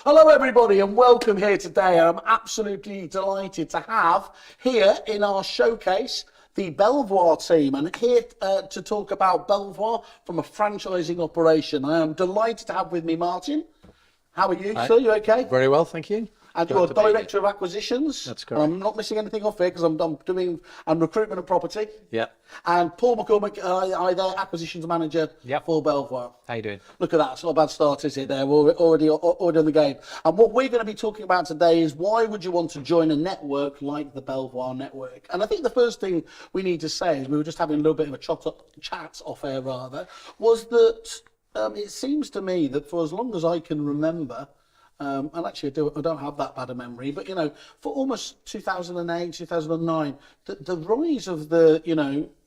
Hello everybody and welcome here today. I'm absolutely delighted to have here in our showcase the Belvoir team, and here to talk about Belvoir from a franchising operation. I am delighted to have with me Martin. How are you, sir? You okay? Very well, thank you. And you're Director of Acquisitions. That's correct. I'm not missing anything off here because I'm doing recruitment and property. Yeah. And Paul McCormick, the Acquisitions Manager for Belvoir. How you doing? Look at that, it's not a bad start, is it? There, we're already on the game. And what we're going to be talking about today is why would you want to join a network like the Belvoir network? And I think the first thing we need to say is we were just having a little bit of a chat off air rather, was that it seems to me that for as long as I can remember, and actually I don't have that bad a memory, but you know, for almost 2008, 2009, the rise of the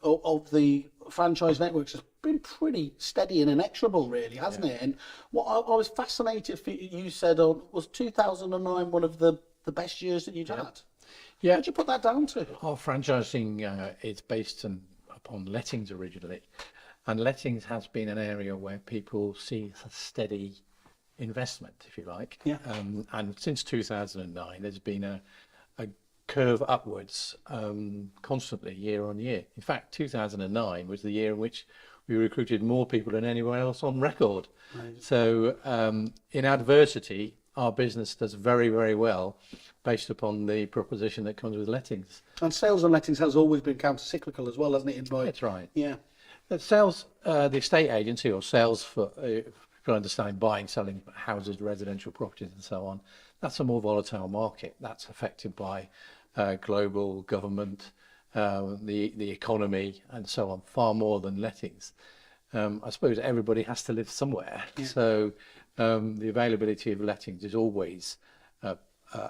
of the franchise networks has been pretty steady and inexorable, really, hasn't it? And what I was fascinated for you said was 2009 one of the best years that you'd had. Yeah. What did you put that down to? Our franchising is based upon lettings originally, and lettings has been an area where people see a steady investment, if you like. Yeah. And since 2009, there's been a curve upwards constantly year on year. In fact, 2009 was the year in which we recruited more people than anywhere else on record. Right. So in adversity, our business does very, very well based upon the proposition that comes with lettings. And sales and lettings has always been counter-cyclical as well, hasn't it? That's right. Yeah. Sales, the estate agency or sales for... people understand buying, selling houses, residential properties and so on. That's a more volatile market. That's affected by global government, the economy and so on, far more than lettings. I suppose everybody has to live somewhere. Yeah. So the availability of lettings is always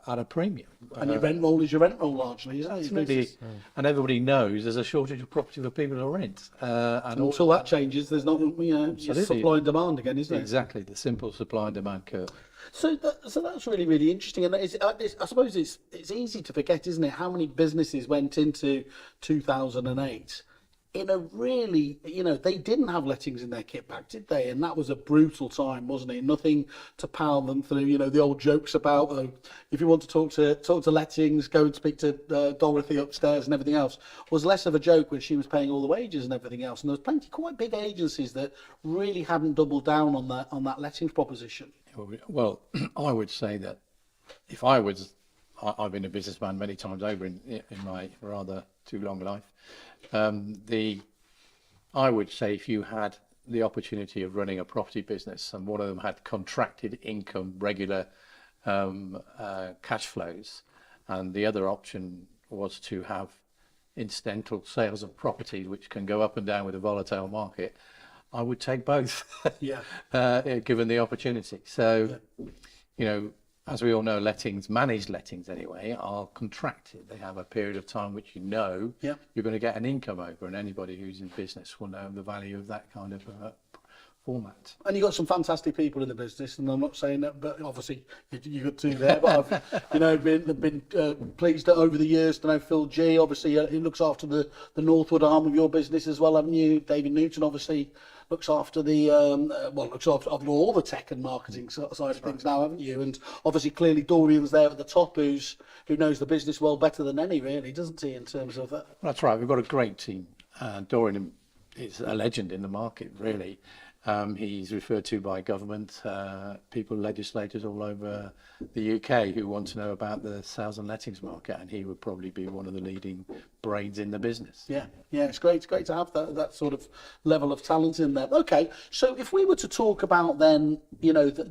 at a premium. And your rent roll is your rent roll largely, isn't it? And everybody knows there's a shortage of property for people to rent. And until that changes, there's not supply and demand again, isn't it? Exactly, the simple supply and demand curve. So that's really, really interesting. And I suppose it's easy to forget, isn't it, how many businesses went into 2008 in a really, they didn't have lettings in their kit bag, did they? And that was a brutal time, wasn't it? Nothing to power them through. The old jokes about if you want to talk to lettings, go and speak to Dorothy upstairs and everything else, was less of a joke when she was paying all the wages and everything else. And there was plenty, quite big agencies that really hadn't doubled down on that lettings proposition. Well, I would say that if I've been a businessman many times over in my rather too long life. I would say if you had the opportunity of running a property business and one of them had contracted income, regular cash flows, and the other option was to have incidental sales of property which can go up and down with a volatile market, I would take both. Given the opportunity. So, as we all know, managed lettings anyway, are contracted. They have a period of time which you're going to get an income over, and anybody who's in business will know the value of that kind of format. And you've got some fantastic people in the business, and I'm not saying that, but obviously you got two there. But I've been pleased that over the years to know Phil G. Obviously, he looks after the Northwood arm of your business as well, haven't you? David Newton obviously looks after looks after all the tech and marketing side of things now, haven't you? And obviously, clearly, Dorian's there at the top, who knows the business well better than any, really, doesn't he? In terms of That's right. We've got a great team. Dorian is a legend in the market, really. He's referred to by government, legislators all over the UK who want to know about the sales and lettings market, and he would probably be one of the leading brains in the business. Yeah, it's great. It's great to have that sort of level of talent in there. Okay, so if we were to talk about then,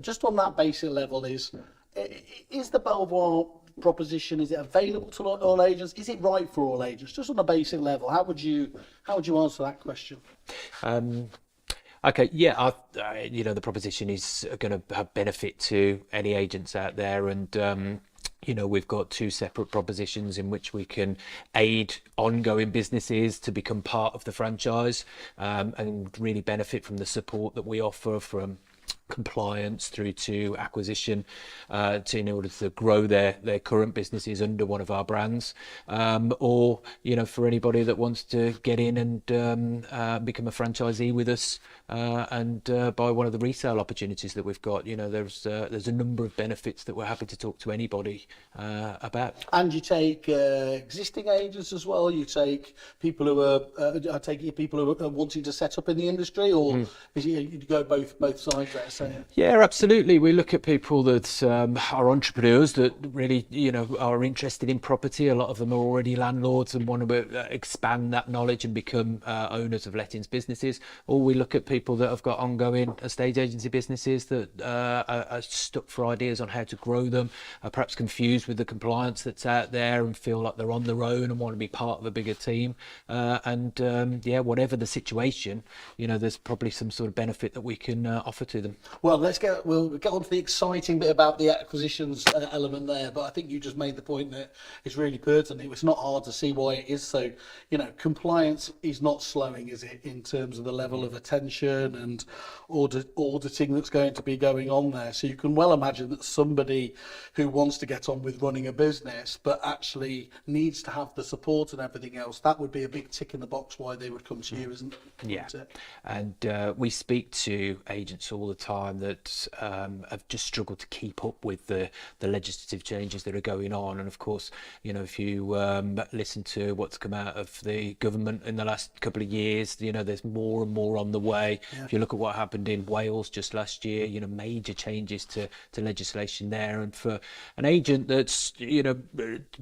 just on that basic level, is the Belvoir proposition, is it available to all agents? Is it right for all agents? Just on a basic level, how would you answer that question? Okay, yeah, the proposition is going to have benefit to any agents out there, and we've got two separate propositions in which we can aid ongoing businesses to become part of the franchise and really benefit from the support that we offer from compliance through to acquisition, in order to grow their current businesses under one of our brands, or for anybody that wants to get in and become a franchisee with us, and buy one of the resale opportunities that we've got. There's a number of benefits that we're happy to talk to anybody about. And you take existing agents as well. You take people who are, I take it people who are wanting to set up in the industry, or you go both sides there. So yeah, absolutely. We look at people that are entrepreneurs that really, are interested in property. A lot of them are already landlords and want to expand that knowledge and become owners of lettings businesses. Or we look at people that have got ongoing estate agency businesses that are stuck for ideas on how to grow them, are perhaps confused with the compliance that's out there and feel like they're on their own and want to be part of a bigger team. Whatever the situation, there's probably some sort of benefit that we can offer to them. Well, we'll get on to the exciting bit about the acquisitions element there, but I think you just made the point that it's really pertinent. It's not hard to see why it is so. Compliance is not slowing, is it, in terms of the level of attention and auditing that's going to be going on there. So you can well imagine that somebody who wants to get on with running a business but actually needs to have the support and everything else, that would be a big tick in the box why they would come to you, isn't it? Yeah, and we speak to agents all the time that have just struggled to keep up with the legislative changes that are going on. And of course, if you listen to what's come out of the government in the last couple of years, there's more and more on the way. Yeah. If you look at what happened in Wales just last year, major changes to legislation there. And for an agent that's,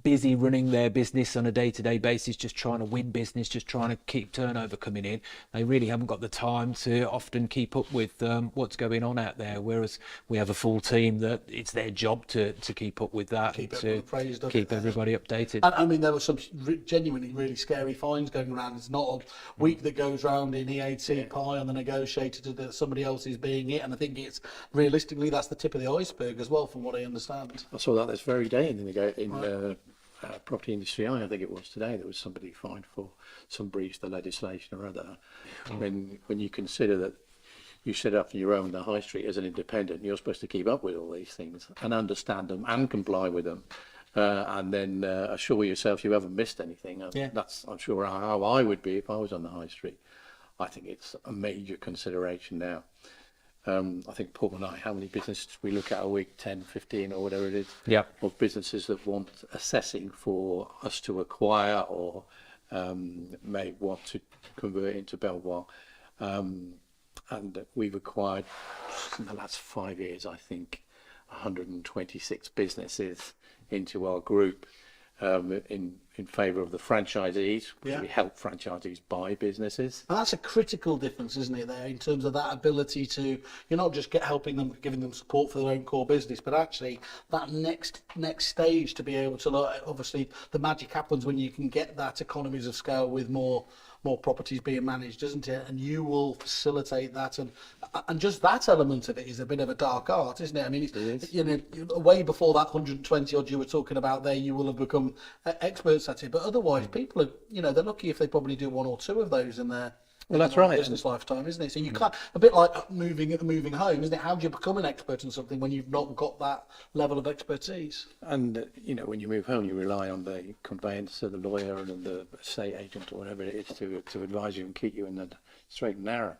busy running their business on a day-to-day basis, just trying to win business, just trying to keep turnover coming in, they really haven't got the time to often keep up with what's going on out there. Whereas we have a full team that it's their job to keep up with that, keep everybody updated. And I mean, there were some genuinely really scary fines going around. It's not a week that goes round in EAT pie on the negotiator that somebody else is being it, and I think it's realistically that's the tip of the iceberg as well, from what I understand. I saw that this very day in the property industry. I think it was today there was somebody fined for some breach of the legislation or other. When you consider that you set up your own the high street as an independent, you're supposed to keep up with all these things and understand them and comply with them, and then assure yourself you haven't missed anything. That's, I'm sure, how I would be if I was on the high street. I think it's a major consideration now. I think Paul and I, how many businesses we look at a week, 10, 15 or whatever it is, of businesses that want assessing for us to acquire or may want to convert into Belvoir. And we've acquired, in the last 5 years, I think, 126 businesses into our group, in favour of the franchisees. We help franchisees buy businesses. And that's a critical difference, isn't it, there, in terms of that ability to, you're not just helping them, giving them support for their own core business, but actually that next stage to be able to, obviously the magic happens when you can get that economies of scale with more properties being managed, doesn't it? And you will facilitate that, and just that element of it is a bit of a dark art, isn't it? I mean, it's, way before that 120 odd you were talking about there, you will have become experts at it. But otherwise, people are, they're lucky if they probably do one or two of those in their business lifetime, isn't it? So you can't, a bit like moving home, isn't it? How do you become an expert in something when you've not got that level of expertise? And when you move home, you rely on the conveyancer, the lawyer, and the estate agent or whatever it is to advise you and keep you in the straight and narrow.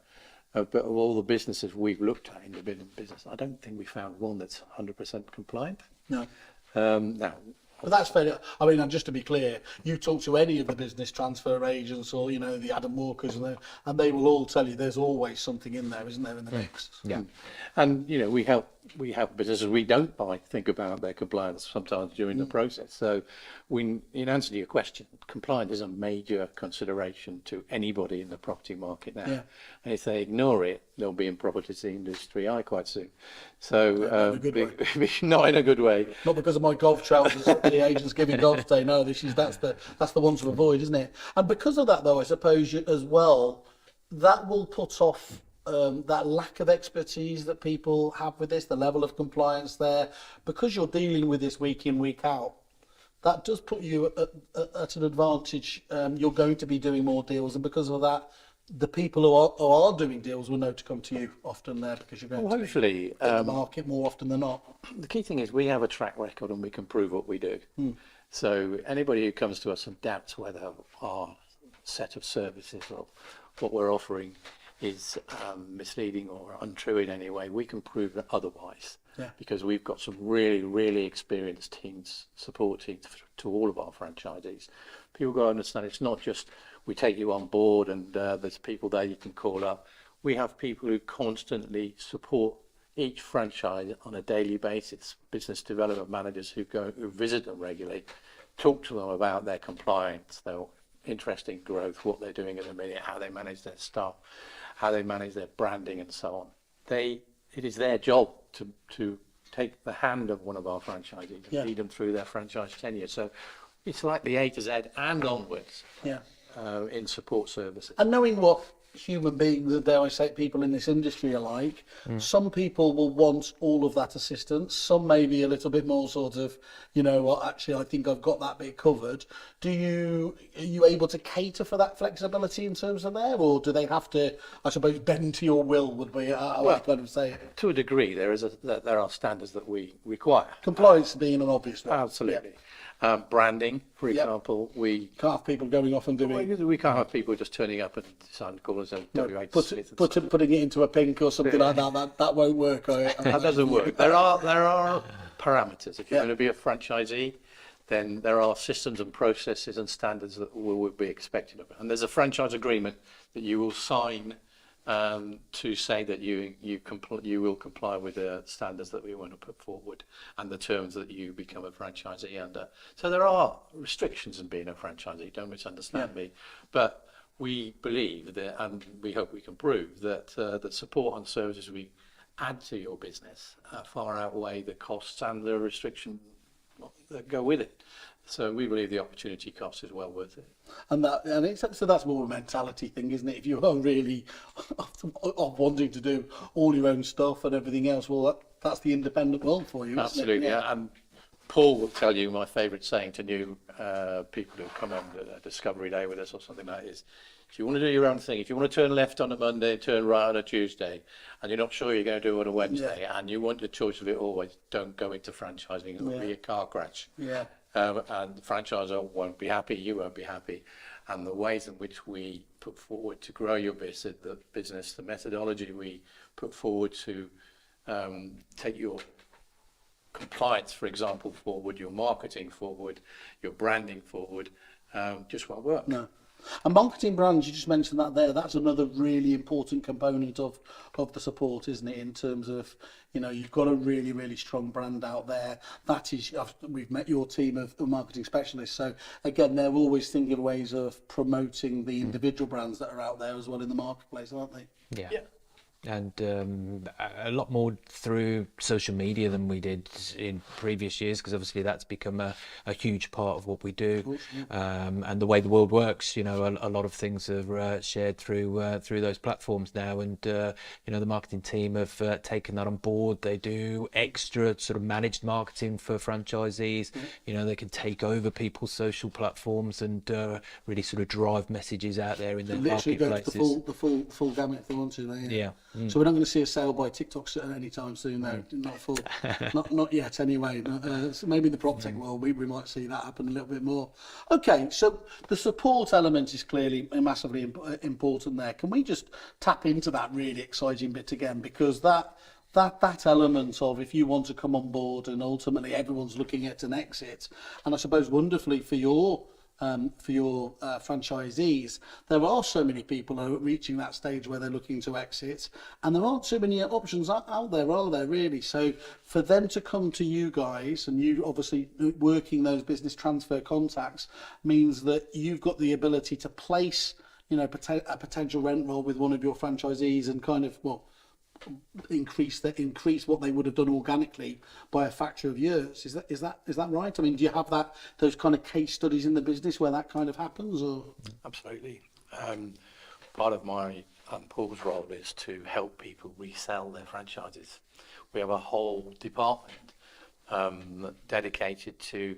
But of all the businesses we've looked at in the business, I don't think we found one that's 100% compliant. No. Now. But that's fair. I mean, and just to be clear, you talk to any of the business transfer agents or, the Adam Walkers, and they will all tell you there's always something in there, isn't there, in the mix? Yeah. And, we help businesses we don't think about their compliance sometimes during the process. So in answer to your question, compliance is a major consideration to anybody in the property market now. Yeah. And if they ignore it, they'll be in property industry quite soon. So not in a good way. Not because of my golf trousers, the agents giving golf day. No, that's the one to avoid, isn't it? And because of that, though, I suppose as well, that will put off that lack of expertise that people have with this, the level of compliance there, because you're dealing with this week in, week out. That does put you at an advantage. You're going to be doing more deals, and because of that, the people who are doing deals will know to come to you often there because you're going Well, to hopefully, hit the market more often than not. the key thing is we have a track record and we can prove what we do. So anybody who comes to us and doubts whether our set of services or what we're offering is misleading or untrue in any way, we can prove that otherwise. Yeah. Because we've got some really, really experienced teams, support teams to all of our franchisees. People got to understand it's not just we take you on board and there's people there you can call up. We have people who constantly support each franchise on a daily basis, business development managers who visit them regularly, talk to them about their compliance, their interest in growth, what they're doing at the minute, how they manage their staff, how they manage their branding and so on. It is their job to take the hand of one of our franchisees and lead them through their franchise tenure. So it's like the A to Z and onwards in support services. And knowing what human beings, dare I say, people in this industry are like, some people will want all of that assistance. Some may be a little bit more sort of, you know what, actually, I think I've got that bit covered. Are you able to cater for that flexibility in terms of there, or do they have to, I suppose, bend to your will would be how I kind of say it? To a degree, there are standards that we require. Compliance being an obvious one. Absolutely. Branding, for example, we Can't have people going off and doing... we can't have people just turning up and deciding to call us Putting it into a pink or something like that, that won't work. That doesn't work. There are parameters. If you're going to be a franchisee, then there are systems and processes and standards that will be expected of it. And there's a franchise agreement that you will sign to say that you will comply with the standards that we want to put forward and the terms that you become a franchisee under. So there are restrictions in being a franchisee, don't misunderstand me. But we believe that, and we hope we can prove, that the support and services we add to your business far outweigh the costs and the restrictions that go with it. So we believe the opportunity cost is well worth it. So that's more a mentality thing, isn't it? If you are really of wanting to do all your own stuff and everything else, well, that's the independent world for you. Absolutely, isn't it? And Paul will tell you my favourite saying to new people who come on a Discovery Day with us or something like this. If you want to do your own thing, if you want to turn left on a Monday, turn right on a Tuesday, and you're not sure you're going to do it on a Wednesday, and you want the choice of it always, don't go into franchising. It'll be a car crash. Yeah. And the franchisor won't be happy, you won't be happy. And the ways in which we put forward to grow your business, the methodology we put forward to take your compliance, for example, forward, your marketing forward, your branding forward, just won't work. No. And marketing brands, you just mentioned that there, that's another really important component of the support, isn't it? In terms of, you know, you've got a really, really strong brand out there. That is, we've met your team of marketing specialists. So again, they're always thinking of ways of promoting the individual brands that are out there as well in the marketplace, aren't they? Yeah. And a lot more through social media than we did in previous years, because obviously that's become a huge part of what we do. And the way the world works, you know, a lot of things are shared through those platforms now. And you know, the marketing team have taken that on board. They do extra sort of managed marketing for franchisees. You know, they can take over people's social platforms and really sort of drive messages out there in their marketplaces. Literally go the full gamut if they want to. Yeah. So we're not going to see a sale by TikTok anytime soon, though. Not yet, anyway. So maybe in the prop tech world, we might see that happen a little bit more. Okay, so the support element is clearly massively important there. Can we just tap into that really exciting bit again? Because that element of, if you want to come on board and ultimately everyone's looking at an exit, and I suppose wonderfully for your franchisees, there are so many people who are reaching that stage where they're looking to exit, and there aren't so many options out there, are there really? So for them to come to you guys, and you obviously working those business transfer contacts, means that you've got the ability to place, you know, a potential rent roll with one of your franchisees and kind of, well, increase what they would have done organically by a factor of years. Is that right? I mean, do you have those kind of case studies in the business where that kind of happens? Or Absolutely. Part of my and Paul's role is to help people resell their franchises. We have a whole department dedicated to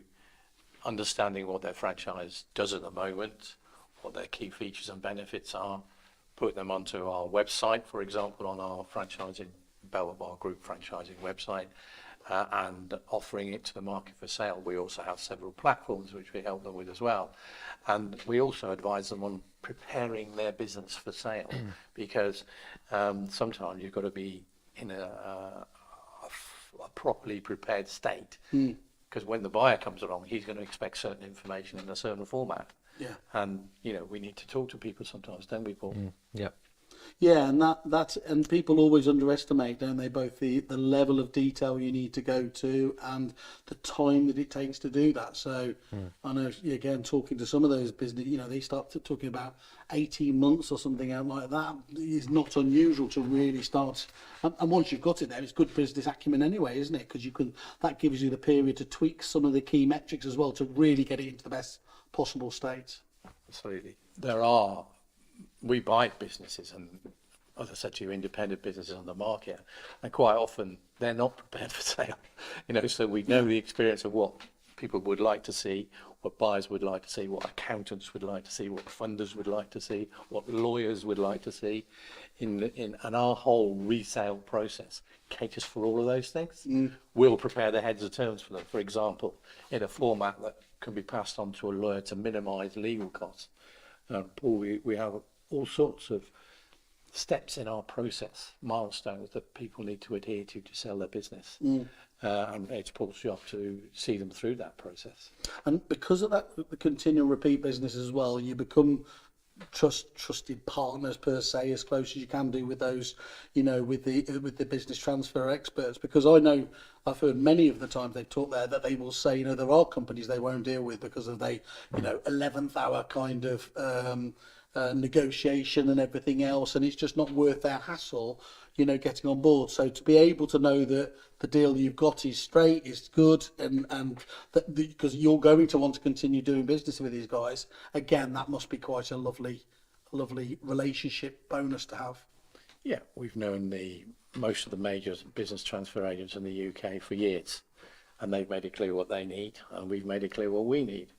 understanding what their franchise does at the moment, what their key features and benefits are, put them onto our website, for example, on our franchising, Belvoir Group franchising website, and offering it to the market for sale. We also have several platforms which we help them with as well. And we also advise them on preparing their business for sale, because sometimes you've got to be in a properly prepared state, because when the buyer comes along, he's going to expect certain information in a certain format. Yeah. And, you know, we need to talk to people sometimes, don't we, Paul? Yeah. Yeah, and and people always underestimate, don't they, both the level of detail you need to go to and the time that it takes to do that. So I know, again, talking to some of those business, you know, they start talking about 18 months or something out like that. It's not unusual to really start. And once you've got it there, it's good business acumen anyway, isn't it? Because that gives you the period to tweak some of the key metrics as well to really get it into the best possible state. Absolutely. We buy businesses, and as I said to you, independent businesses on the market, and quite often they're not prepared for sale. You know, so we know the experience of what people would like to see, what buyers would like to see, what accountants would like to see, what funders would like to see, what lawyers would like to see, and our whole resale process caters for all of those things. We'll prepare the heads of terms for them, for example, in a format that can be passed on to a lawyer to minimise legal costs. Paul, we have all sorts of steps in our process, milestones that people need to adhere to sell their business. And it's Paul's job to see them through that process. And because of that, the continual repeat business as well, you become trusted partners per se, as close as you can do with those, you know, with the business transfer experts. Because I know I've heard many of the times they've talked there that they will say, you know, there are companies they won't deal with because of you know, 11th hour kind of negotiation and everything else, and it's just not worth their hassle, you know, getting on board. So to be able to know that the deal you've got is straight, is good, and that because you're going to want to continue doing business with these guys, again, that must be quite a lovely relationship bonus to have. Yeah, we've known most of the major business transfer agents in the UK for years, and they've made it clear what they need, and we've made it clear what we need.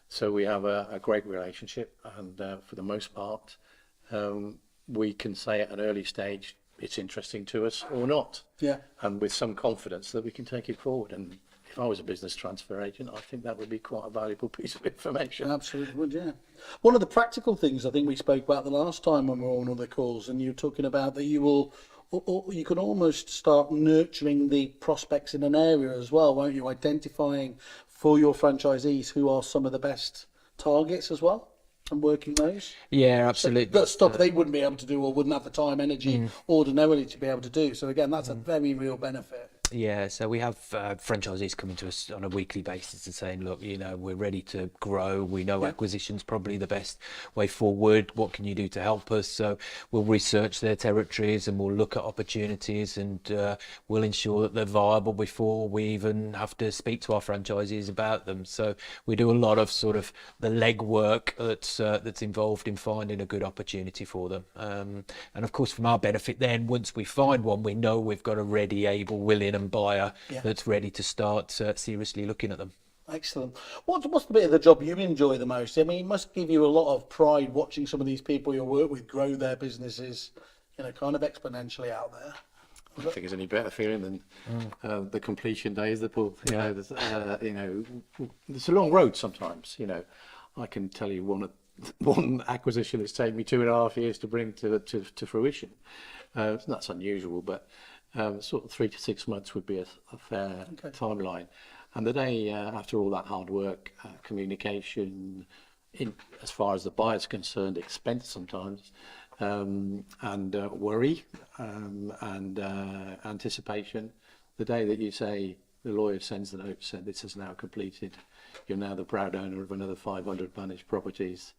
So we have a great relationship, and for the most part, we can say at an early stage it's interesting to us or not. Yeah. And with some confidence that we can take it forward. And if I was a business transfer agent, I think that would be quite a valuable piece of information. Absolutely would, yeah. One of the practical things I think we spoke about the last time when we were on other calls, and you were talking about that you can almost start nurturing the prospects in an area as well, won't you? Identifying for your franchisees who are some of the best targets as well, and working those. Yeah, absolutely. That stuff they wouldn't be able to do or wouldn't have the time, energy ordinarily to be able to do. So again, that's a very real benefit. Yeah, so we have franchisees coming to us on a weekly basis and saying, look, you know, we're ready to grow. We know acquisition's probably the best way forward. What can you do to help us? So we'll research their territories and we'll look at opportunities, and we'll ensure that they're viable before we even have to speak to our franchisees about them. So we do a lot of sort of the legwork that's involved in finding a good opportunity for them. And of course, from our benefit then, once we find one, we know we've got a ready, able, willing and buyer that's ready to start seriously looking at them. Excellent. What's the bit of the job you enjoy the most? I mean, it must give you a lot of pride watching some of these people you work with grow their businesses, you know, kind of exponentially out there. I don't think there's any better feeling than the completion days. You know, it's a long road sometimes. You know, I can tell you one acquisition that's taken me 2.5 years to bring to fruition. That's unusual, but sort of 3 to 6 months would be a fair timeline. And the day after all that hard work, communication, as far as the buyer's concerned, expense sometimes, and worry, and anticipation, the day that you say the lawyer sends the note, said this is now completed, you're now the proud owner of another 500 managed properties,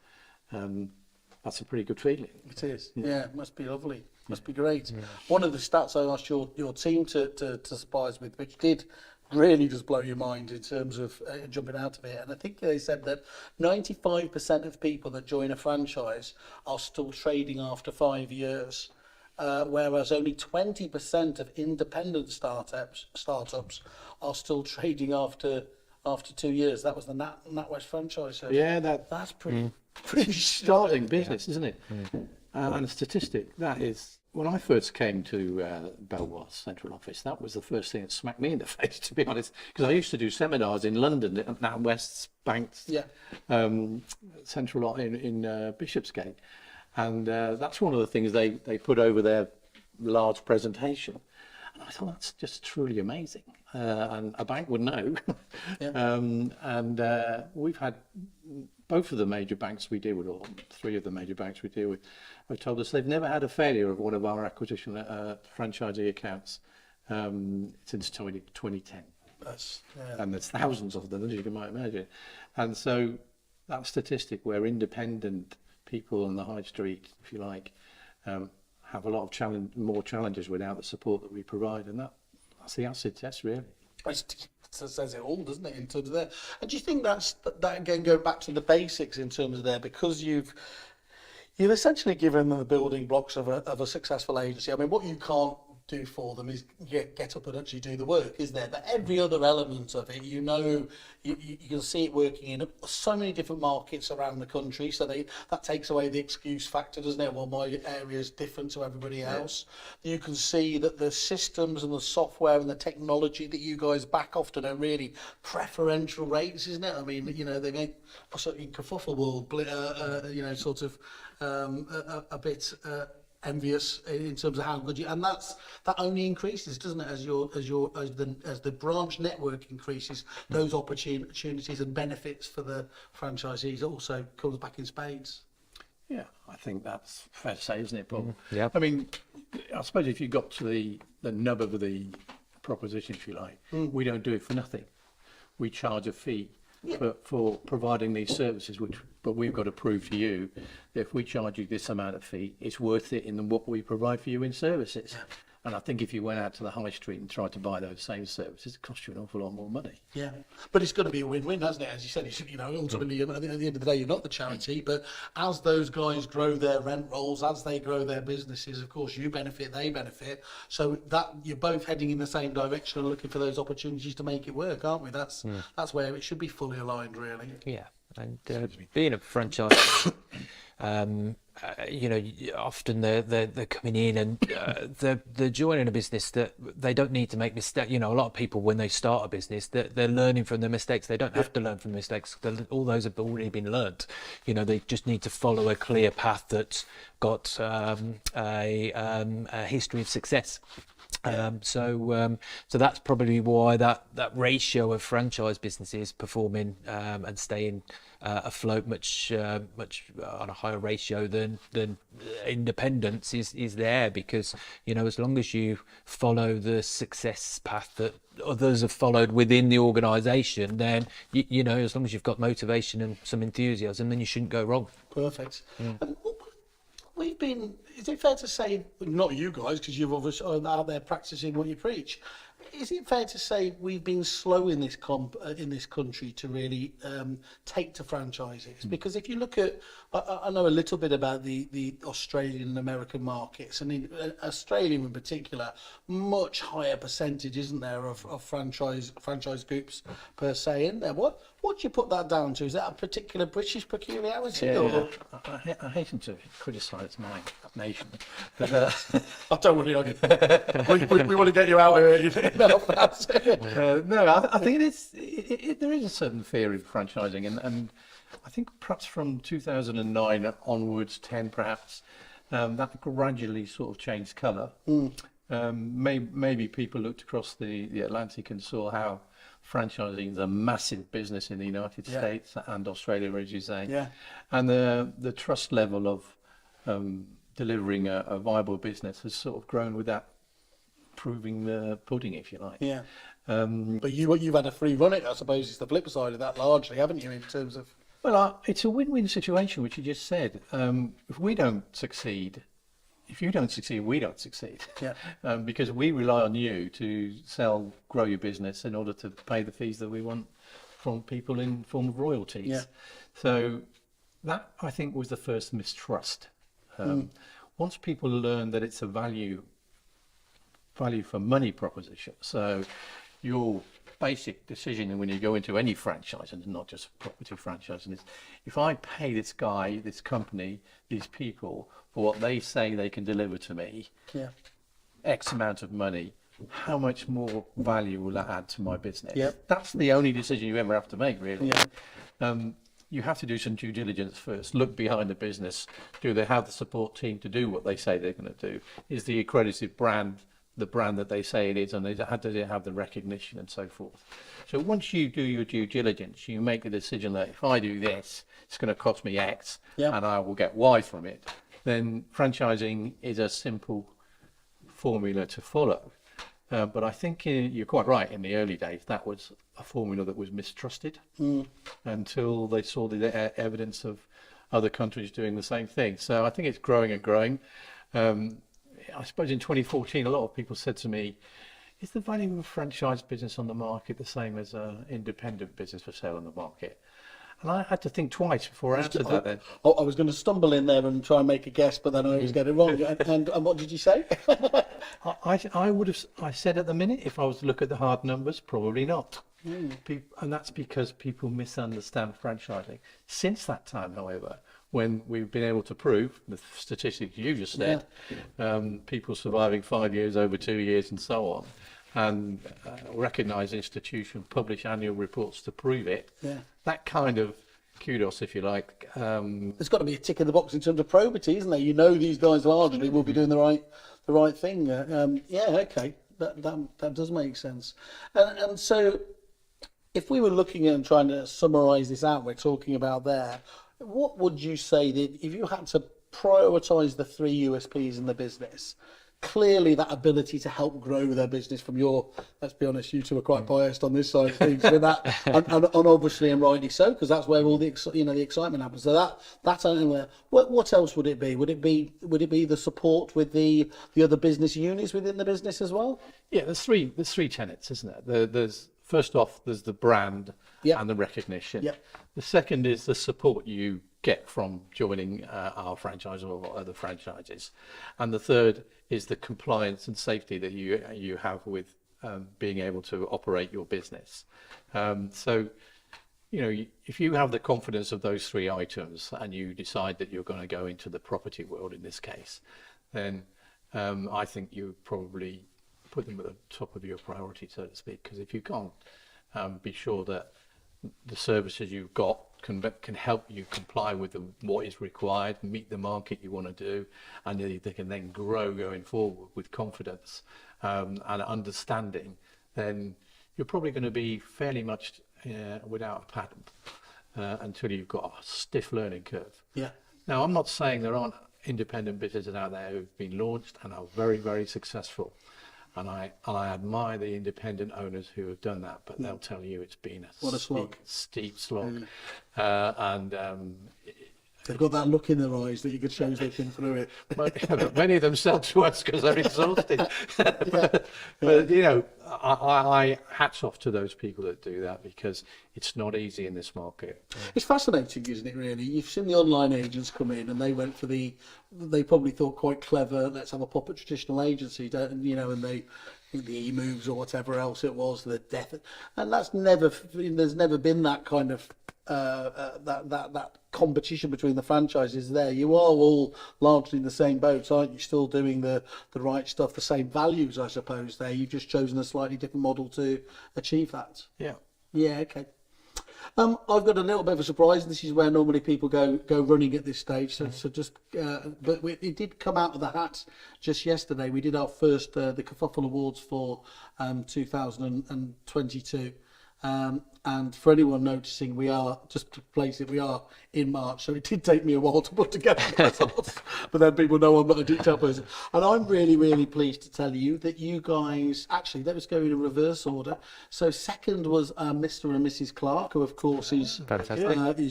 that's a pretty good feeling. It is. Yeah, it must be lovely. Must be great. Yeah. One of the stats I asked your team to supply us with, which did really just blow your mind in terms of jumping out of it, and I think they said that 95% of people that join a franchise are still trading after 5 years, whereas only 20% of independent startups are still trading after 2 years. That was the NatWest franchise. Yeah, that's pretty starting business, isn't it? And a statistic, that is, when I first came to Belvoir central office, that was the first thing that smacked me in the face, to be honest, because I used to do seminars in London at NatWest's Bank's central in Bishopsgate, and that's one of the things they put over their large presentation. And I thought, that's just truly amazing, and a bank would know. We've had both of the major banks we deal with, or three of the major banks we deal with, have told us they've never had a failure of one of our acquisition franchisee accounts since 2010. And there's thousands of them, as you might imagine. And so that statistic where independent people on the high street, if you like, have a lot of more challenges without the support that we provide, and that's the acid test, really. It says it all, doesn't it, in terms of there? And do you think that again, going back to the basics in terms of there, because you've essentially given them the building blocks of a successful agency? I mean, what you can't do for them is get up and actually do the work, is there? But every other element of it, you can see it working in so many different markets around the country. So that takes away the excuse factor, doesn't it? Well, my area is different to everybody else. You can see that the systems and the software and the technology that you guys back often are really preferential rates, isn't it? I mean, they make in Kerfuffle world, sort of a bit. Envious in terms of how good you, and that only increases, doesn't it, as the branch network increases, those opportunities and benefits for the franchisees also comes back in spades. Yeah, I think that's fair to say, isn't it, Paul? Yeah. I mean, I suppose if you got to the nub of the proposition, if you like, we don't do it for nothing. We charge a fee for providing these services, but we've got to prove to you that if we charge you this amount of fee, it's worth it in what we provide for you in services. And I think if you went out to the high street and tried to buy those same services, it costs you an awful lot more money. Yeah, but it's got to be a win-win, hasn't it? As you said, ultimately, at the end of the day, you're not the charity, but as those guys grow their rent rolls, as they grow their businesses, of course, you benefit, they benefit. So that you're both heading in the same direction and looking for those opportunities to make it work, aren't we? That's where it should be fully aligned, really. Yeah, and being a franchise. Often they're coming in and they're joining a business that they don't need to make mistakes. A lot of people, when they start a business, they're learning from their mistakes. They don't have to learn from mistakes. All those have already been learnt. They just need to follow a clear path that's got a history of success. So that's probably why that ratio of franchise businesses performing and staying afloat much on a higher ratio than independents is there, because as long as you follow the success path that others have followed within the organisation, then as long as you've got motivation and some enthusiasm, then you shouldn't go wrong. Perfect. Is it fair to say, not you guys, because you've obviously out there practicing what you preach, is it fair to say we've been slow in this country to really take to franchises? Because if you look at, I know a little bit about the Australian and American markets, and in Australia in particular, much higher percentage, isn't there, of franchise groups per se in there? What do you put that down to? Is that a particular British peculiarity? Yeah. I hasten to criticise my nation, but I don't worry, we want to get you out here. No, I think there is a certain fear of franchising, and I think perhaps from 2009 onwards, 10 perhaps, that gradually sort of changed colour. Maybe people looked across the Atlantic and saw how franchising is a massive business in the United States and Australia, as you say. Yeah. And the trust level of delivering a viable business has sort of grown with that proving the pudding, if you like. Yeah. But you've had a free run at it, I suppose. It's the flip side of that largely, haven't you, in terms of... Well, it's a win-win situation, which you just said. If we don't succeed, if you don't succeed, we don't succeed. Yeah. Because we rely on you to grow your business in order to pay the fees that we want from people in form of royalties. Yeah. So that, I think, was the first mistrust. Once people learn that it's a value for money proposition, so you're basic decision when you go into any franchise, and not just property franchising, is if I pay this guy, this company, these people for what they say they can deliver to me, Yeah. X amount of money, how much more value will that add to my business? Yeah. That's the only decision you ever have to make, really. Yeah. You have to do some due diligence first. Look behind the business. Do they have the support team to do what they say they're going to do? Is the accredited brand the brand that they say it is, and does it have the recognition and so forth? So once you do your due diligence, you make the decision that if I do this, it's going to cost me X, Yeah. and I will get Y from it. Then franchising is a simple formula to follow. But I think you're quite right. In the early days, that was a formula that was mistrusted until they saw the evidence of other countries doing the same thing. So I think it's growing and growing. I suppose in 2014, a lot of people said to me, is the value of a franchise business on the market the same as an independent business for sale on the market? And I had to think twice before I answered that then. I was going to stumble in there and try and make a guess, but then I always get it wrong. And what did you say? I said at the minute, if I was to look at the hard numbers, probably not. And that's because people misunderstand franchising. Since that time, however, when we've been able to prove the statistics you just said, people surviving 5 years, over 2 years, and so on, and recognised institutions publish annual reports to prove it. Yeah. That kind of kudos, if you like. There's got to be a tick in the box in terms of probity, isn't there? You know, these guys largely will be doing the right thing. Yeah, okay, that does make sense. And so, if we were looking at and trying to summarise this out, we're talking about there. What would you say that if you had to prioritise the 3 USPs in the business? Clearly, that ability to help grow their business from your, let's be honest, you two are quite biased on this side of things with that, and obviously, and rightly so, because that's where all the excitement happens. So that's anywhere. What else would it be? Would it be the support with the other business units within the business as well? Yeah, there's three tenets, isn't there? There's first off, there's the brand and the recognition. Yep. The second is the support you get from joining our franchise or other franchises, and the third is the compliance and safety that you have with being able to operate your business. So, if you have the confidence of those 3 items and you decide that you're going to go into the property world in this case, then I think you probably put them at the top of your priority, so to speak, because if you can't be sure that the services you've got can help you comply with what is required, meet the market you want to do, and they can then grow going forward with confidence and understanding, then you're probably going to be fairly much without a pattern until you've got a stiff learning curve. Yeah. Now, I'm not saying there aren't independent businesses out there who've been launched and are very, very successful. And I admire the independent owners who have done that, but they'll tell you it's been a steep slog. They've got that look in their eyes that you could show they've been through it. But many of them sell to us because they're exhausted. But I hats off to those people that do that, because it's not easy in this market. It's fascinating, isn't it, really? You've seen the online agents come in and they went for they probably thought quite clever, let's have a pop at traditional agency, and they the e-moves or whatever else it was, the death, and there's never been that kind of that competition between the franchises there. You are all largely in the same boat, aren't you? Still doing the right stuff, the same values, I suppose, there. You've just chosen a slightly different model to achieve that. Yeah. Yeah, okay. I've got a little bit of a surprise. This is where normally people go running at this stage. So just, but it did come out of the hat just yesterday. We did our first the Kerfuffle Awards for 2022. And for anyone noticing, we are, just to place it, we are in March, so it did take me a while to put together the results, but then people know I'm not a detail person. And I'm really, really pleased to tell you that you guys, actually, let us go in reverse order. So second was Mr. and Mrs. Clark, who of course is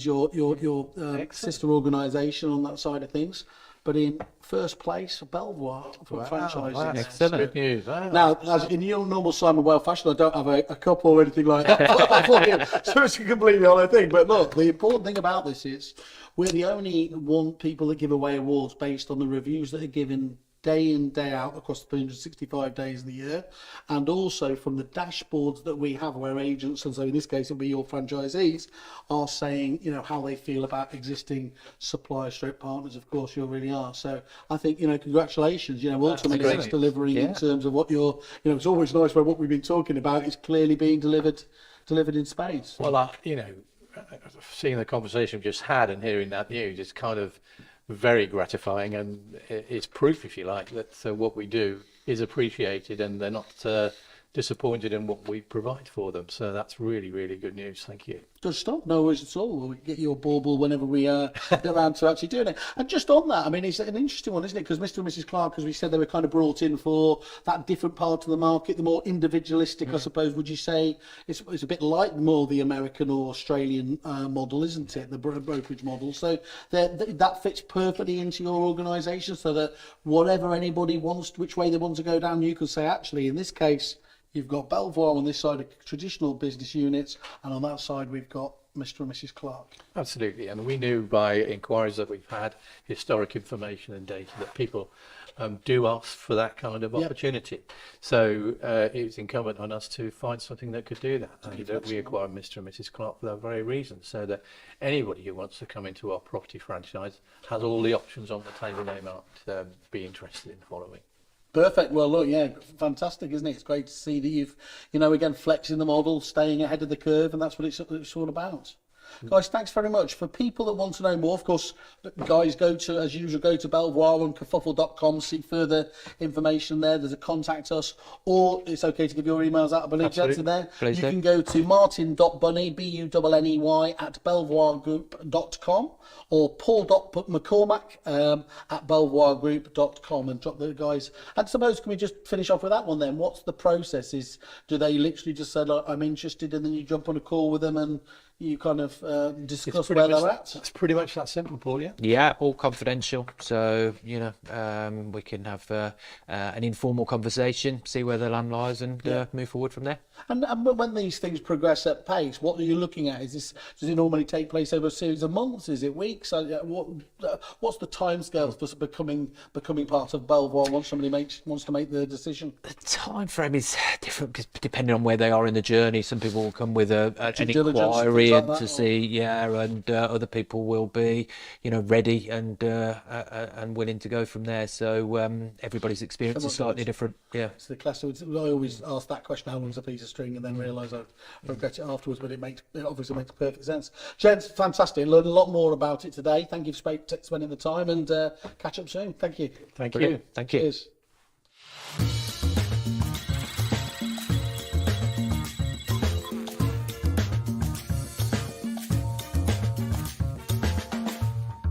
your sister organisation on that side of things. But in first place, Belvoir for franchising. Wow, excellent. Good news. Wow. Now, as in your normal Simon Well fashion, I don't have a couple or anything like that for you, so it's a completely other thing. But look, the important thing about this is we're the only people that give away awards based on the reviews that are given day in, day out across the 365 days of the year, and also from the dashboards that we have where agents, and so in this case it'll be your franchisees, are saying, you know, how they feel about existing supplier stroke partners. Of course, you really are. So I think, you know, congratulations. You know, ultimately it's delivering in terms of what you're, you know, it's always nice when what we've been talking about is clearly being delivered in spades. Well, you know, seeing the conversation we just had and hearing that news is kind of very gratifying, and it's proof, if you like, that what we do is appreciated and they're not disappointed in what we provide for them. So that's really, really good news. Thank you. Good stuff. No worries at all. We'll get your bauble whenever we get around to actually doing it. And just on that, I mean, it's an interesting one, isn't it? Because Mr. and Mrs. Clark, as we said, they were kind of brought in for that different part of the market, the more individualistic, I suppose. Would you say it's a bit like more the American or Australian model, isn't it? The brokerage model. So that fits perfectly into your organisation, so that whatever anybody wants, which way they want to go down, you can say, actually, in this case, you've got Belvoir on this side of traditional business units, and on that side we've got Mr. and Mrs. Clark. Absolutely, and we knew by inquiries that we've had, historic information and data, that people do ask for that kind of opportunity. So it was incumbent on us to find something that could do that. And we acquired Mr. and Mrs. Clark for that very reason, so that anybody who wants to come into our property franchise has all the options on the table they might be interested in following. Perfect. Well, look, yeah, fantastic, isn't it? It's great to see that you've, you know, again, flexing the model, staying ahead of the curve, and that's what it's all about. Guys, thanks very much. For people that want to know more, of course, guys, go to, as usual, go to Belvoir on kerfuffle.com, see further information there. There's a contact us, or it's okay to give your emails out, I believe, Jets in there. Please you can go to martin.bunny, B-U-N-N-E-Y, at belvoirgroup.com, or paul.mccormack at belvoirgroup.com, and drop the guys. And suppose, can we just finish off with that one then? What's the process? Do they literally just say, look, I'm interested, and then you jump on a call with them and you kind of discuss where they're at? It's pretty much that simple, Paul, yeah? Yeah, all confidential. So, you know, we can have an informal conversation, see where the land lies, and move forward from there. And when these things progress at pace, what are you looking at? Does it normally take place over a series of months? Is it weeks? What's the timescales for becoming part of Belvoir once somebody wants to make the decision? The time frame is different because depending on where they are in the journey. Some people will come with an inquiry like to see, and other people will be, you know, ready and willing to go from there. So everybody's experience is slightly different. Yeah, it's the classic. I always ask that question: how long's a piece of string? And then realise I regret it afterwards. But it obviously makes perfect sense. Gents, fantastic. Learned a lot more about it today. Thank you for spending the time, and catch up soon. Thank you. Thank you. Thank you. Cheers.